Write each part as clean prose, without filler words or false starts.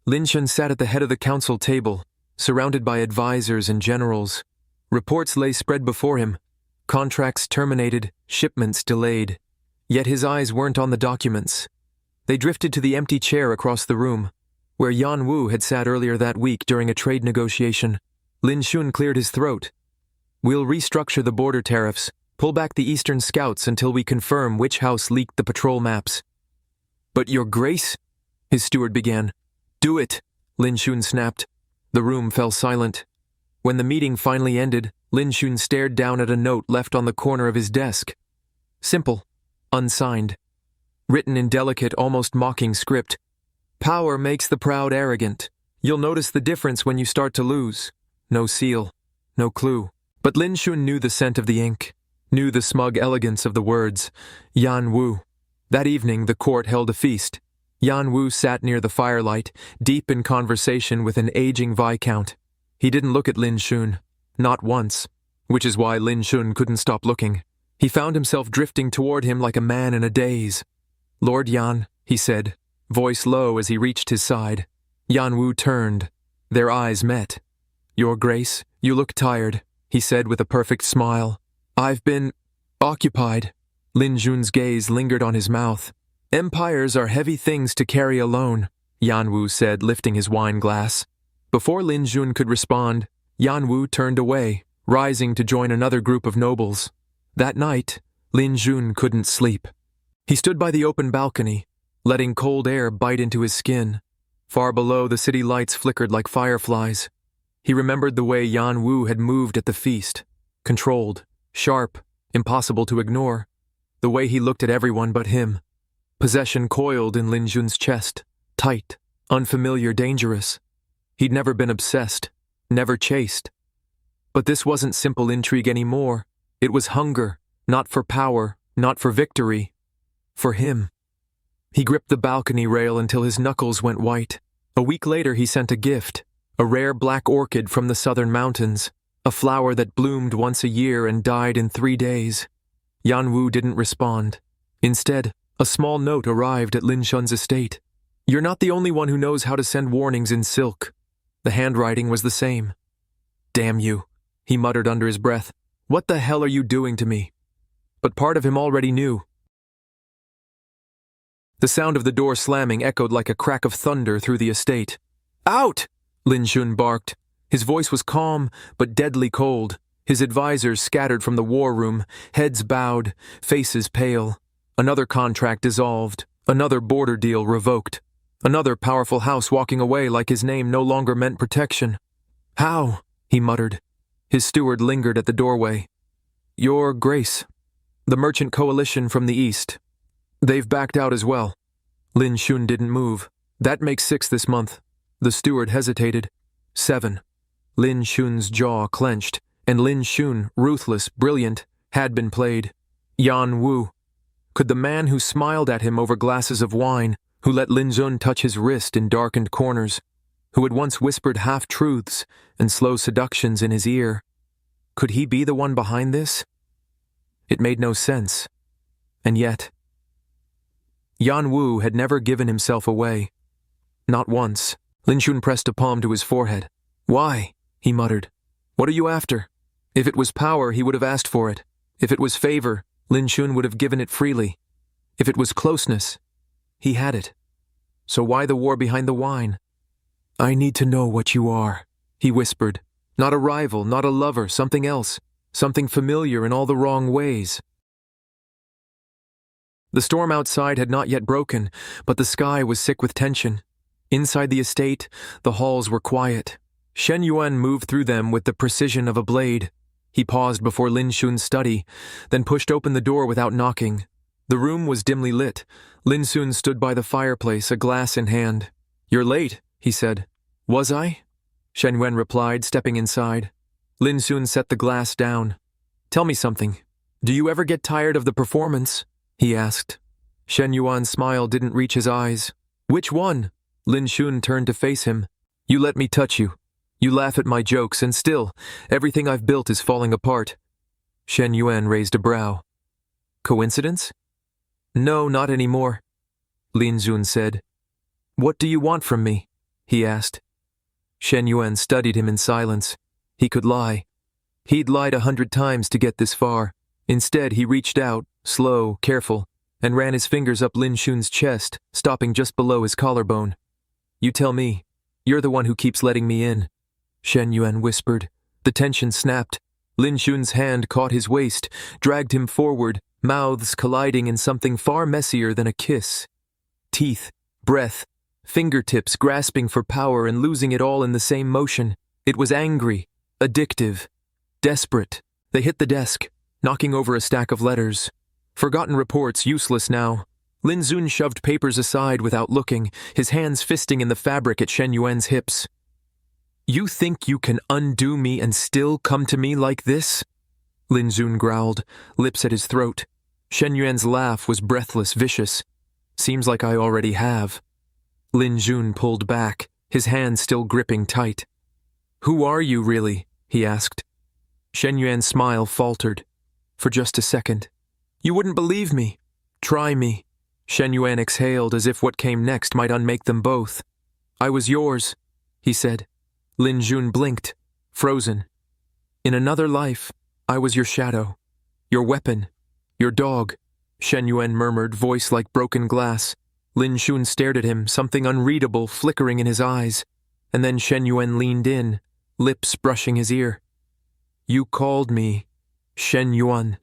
Lin Shun sat at the head of the council table, surrounded by advisors and generals. Reports lay spread before him, contracts terminated, shipments delayed. Yet his eyes weren't on the documents. They drifted to the empty chair across the room, where Yan Wu had sat earlier that week during a trade negotiation. Lin Shun cleared his throat. "We'll restructure the border tariffs, pull back the Eastern scouts until we confirm which house leaked the patrol maps." "But Your Grace," his steward began. "Do it," Lin Shun snapped. The room fell silent. When the meeting finally ended, Lin Shun stared down at a note left on the corner of his desk. Simple, unsigned. Written in delicate, almost mocking script. "Power makes the proud arrogant. You'll notice the difference when you start to lose." No seal, no clue. But Lin Shun knew the scent of the ink, knew the smug elegance of the words. Yan Wu. That evening, the court held a feast. Yan Wu sat near the firelight, deep in conversation with an aging viscount. He didn't look at Lin Shun, not once, which is why Lin Shun couldn't stop looking. He found himself drifting toward him like a man in a daze. "Lord Yan," he said, voice low as he reached his side. Yan Wu turned. Their eyes met. "Your Grace, you look tired," he said with a perfect smile. "I've been occupied." Lin Shun's gaze lingered on his mouth. "Empires are heavy things to carry alone," Yan Wu said, lifting his wine glass. Before Lin Shun could respond, Yan Wu turned away, rising to join another group of nobles. That night, Lin Shun couldn't sleep. He stood by the open balcony, letting cold air bite into his skin. Far below, the city lights flickered like fireflies. He remembered the way Yan Wu had moved at the feast. Controlled, sharp, impossible to ignore. The way he looked at everyone but him. Possession coiled in Lin Shun's chest. Tight, unfamiliar, dangerous. He'd never been obsessed, never chased. But this wasn't simple intrigue anymore. It was hunger, not for power, not for victory. For him. He gripped the balcony rail until his knuckles went white. A week later he sent a gift. A rare black orchid from the southern mountains. A flower that bloomed once a year and died in 3 days. Yan Wu didn't respond. Instead, a small note arrived at Lin Shun's estate. "You're not the only one who knows how to send warnings in silk." The handwriting was the same. "Damn you," he muttered under his breath. "What the hell are you doing to me?" But part of him already knew. The sound of the door slamming echoed like a crack of thunder through the estate. "Out!" Lin Shun barked. His voice was calm, but deadly cold. His advisors scattered from the war room, heads bowed, faces pale. Another contract dissolved, another border deal revoked. Another powerful house walking away like his name no longer meant protection. "How?" he muttered. His steward lingered at the doorway. "Your Grace, the merchant coalition from the east. They've backed out as well." Lin Shun didn't move. "That makes 6 this month." The steward hesitated. 7. Lin Shun's jaw clenched, and Lin Shun, ruthless, brilliant, had been played. Yan Wu. Could the man who smiled at him over glasses of wine, who let Lin Shun touch his wrist in darkened corners, who had once whispered half-truths and slow seductions in his ear, could he be the one behind this? It made no sense. And yet, Yan Wu had never given himself away. Not once. Lin Shun pressed a palm to his forehead. "Why?" he muttered. "What are you after?" If it was power, he would have asked for it. If it was favor, Lin Shun would have given it freely. If it was closeness, he had it. So why the war behind the wine? "I need to know what you are," he whispered. "Not a rival, not a lover, something else. Something familiar in all the wrong ways." The storm outside had not yet broken, but the sky was sick with tension. Inside the estate, the halls were quiet. Shen Yuan moved through them with the precision of a blade. He paused before Lin Shun's study, then pushed open the door without knocking. The room was dimly lit. Lin Shun stood by the fireplace, a glass in hand. "You're late," he said. "Was I?" Shen Yuan replied, stepping inside. Lin Shun set the glass down. "Tell me something. Do you ever get tired of the performance?" he asked. Shen Yuan's smile didn't reach his eyes. "Which one?" Lin Shun turned to face him. "You let me touch you. You laugh at my jokes, and still, everything I've built is falling apart." Shen Yuan raised a brow. "Coincidence?" "No, not anymore," Lin Shun said. "What do you want from me?" he asked. Shen Yuan studied him in silence. He could lie. He'd lied 100 times to get this far. Instead, he reached out, slow, careful, and ran his fingers up Lin Shun's chest, stopping just below his collarbone. "You tell me. You're the one who keeps letting me in," Shen Yuan whispered. The tension snapped. Lin Shun's hand caught his waist, dragged him forward, mouths colliding in something far messier than a kiss. Teeth, breath, fingertips grasping for power and losing it all in the same motion. It was angry, addictive, desperate. They hit the desk, knocking over a stack of letters. Forgotten reports useless now. Lin Shun shoved papers aside without looking, his hands fisting in the fabric at Shen Yuan's hips. "You think you can undo me and still come to me like this?" Lin Shun growled, lips at his throat. Shen Yuan's laugh was breathless, vicious. "Seems like I already have." Lin Shun pulled back, his hands still gripping tight. "Who are you, really?" he asked. Shen Yuan's smile faltered. "For just a second. You wouldn't believe me. Try me." Shen Yuan exhaled as if what came next might unmake them both. "I was yours," he said. Lin Shun blinked, frozen. "In another life, I was your shadow, your weapon, your dog," Shen Yuan murmured, voice like broken glass. Lin Shun stared at him, something unreadable flickering in his eyes, and then Shen Yuan leaned in, lips brushing his ear. "You called me Shen Yuan."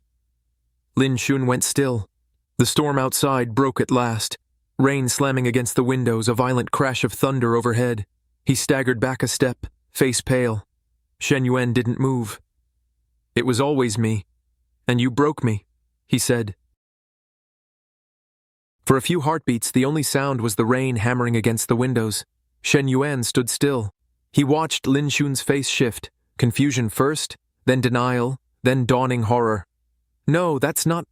Lin Shun went still. The storm outside broke at last, rain slamming against the windows, a violent crash of thunder overhead. He staggered back a step, face pale. Shen Yuan didn't move. "It was always me, and you broke me," he said. For a few heartbeats, the only sound was the rain hammering against the windows. Shen Yuan stood still. He watched Lin Shun's face shift, confusion first, then denial, then dawning horror. "No, that's not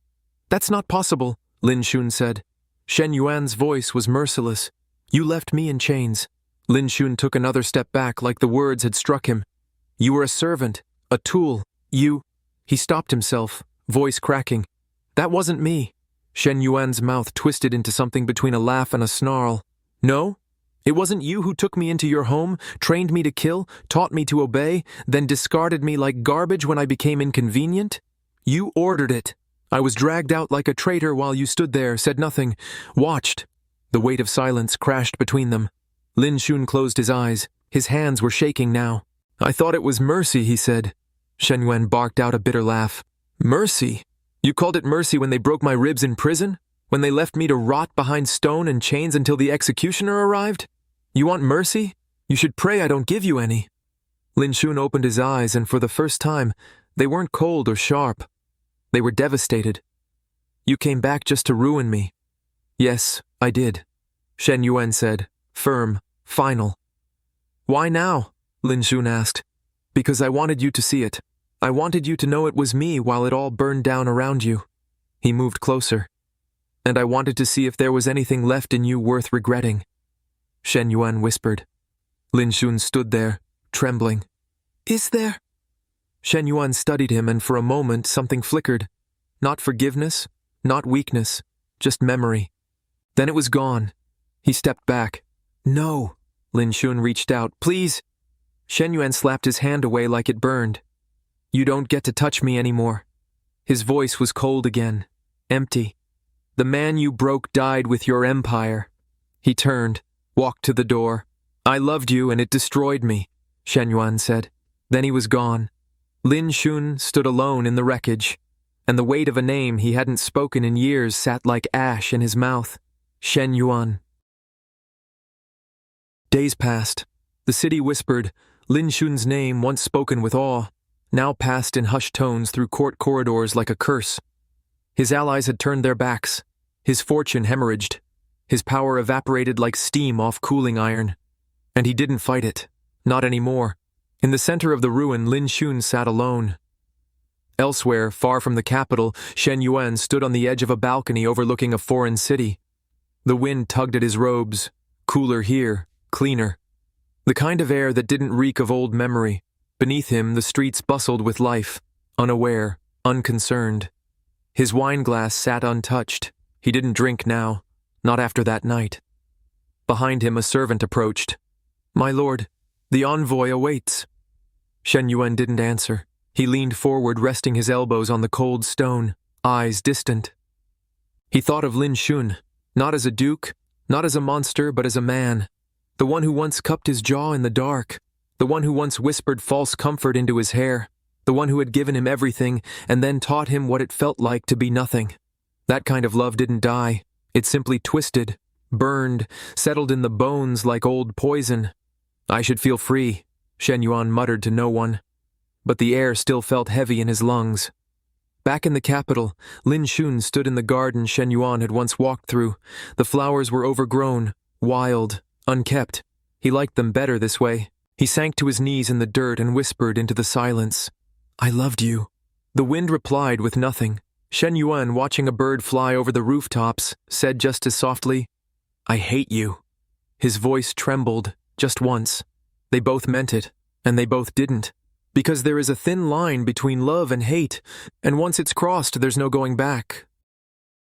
possible," Lin Shun said. Shen Yuan's voice was merciless. "You left me in chains." Lin Shun took another step back like the words had struck him. "You were a servant, a tool. You—" He stopped himself, voice cracking. "That wasn't me." Shen Yuan's mouth twisted into something between a laugh and a snarl. "No? It wasn't you who took me into your home, trained me to kill, taught me to obey, then discarded me like garbage when I became inconvenient? You ordered it. I was dragged out like a traitor while you stood there, said nothing, watched." The weight of silence crashed between them. Lin Shun closed his eyes. His hands were shaking now. "I thought it was mercy," he said. Shen Yuan barked out a bitter laugh. "Mercy? You called it mercy when they broke my ribs in prison? When they left me to rot behind stone and chains until the executioner arrived? You want mercy? You should pray I don't give you any." Lin Shun opened his eyes, and for the first time, they weren't cold or sharp. They were devastated. "You came back just to ruin me." "Yes, I did," Shen Yuan said, firm, final. "Why now?" Lin Shun asked. "Because I wanted you to see it. I wanted you to know it was me while it all burned down around you." He moved closer. "And I wanted to see if there was anything left in you worth regretting," Shen Yuan whispered. Lin Shun stood there, trembling. "Is there?" Shen Yuan studied him, and for a moment something flickered. Not forgiveness, not weakness, just memory. Then it was gone. He stepped back. "No." Lin Shun reached out. "Please." Shen Yuan slapped his hand away like it burned. "You don't get to touch me anymore." His voice was cold again, empty. "The man you broke died with your empire." He turned, walked to the door. "I loved you and it destroyed me," Shen Yuan said. Then he was gone. Lin Shun stood alone in the wreckage, and the weight of a name he hadn't spoken in years sat like ash in his mouth. Shen Yuan. Days passed. The city whispered. Lin Shun's name, once spoken with awe, now passed in hushed tones through court corridors like a curse. His allies had turned their backs. His fortune hemorrhaged. His power evaporated like steam off cooling iron. And he didn't fight it. Not anymore. In the center of the ruin, Lin Shun sat alone. Elsewhere, far from the capital, Shen Yuan stood on the edge of a balcony overlooking a foreign city. The wind tugged at his robes. Cooler here, cleaner. The kind of air that didn't reek of old memory. Beneath him, the streets bustled with life, unaware, unconcerned. His wine glass sat untouched. He didn't drink now, not after that night. Behind him, a servant approached. My lord, the envoy awaits. Shen Yuan didn't answer. He leaned forward, resting his elbows on the cold stone, eyes distant. He thought of Lin Shun, not as a duke, not as a monster, but as a man. The one who once cupped his jaw in the dark. The one who once whispered false comfort into his hair. The one who had given him everything and then taught him what it felt like to be nothing. That kind of love didn't die. It simply twisted, burned, settled in the bones like old poison. I should feel free, Shen Yuan muttered to no one. But the air still felt heavy in his lungs. Back in the capital, Lin Shun stood in the garden Shen Yuan had once walked through. The flowers were overgrown, wild, unkept. He liked them better this way. He sank to his knees in the dirt and whispered into the silence, I loved you. The wind replied with nothing. Shen Yuan, watching a bird fly over the rooftops, said just as softly, I hate you. His voice trembled, just once. They both meant it, and they both didn't. Because there is a thin line between love and hate, and once it's crossed, there's no going back.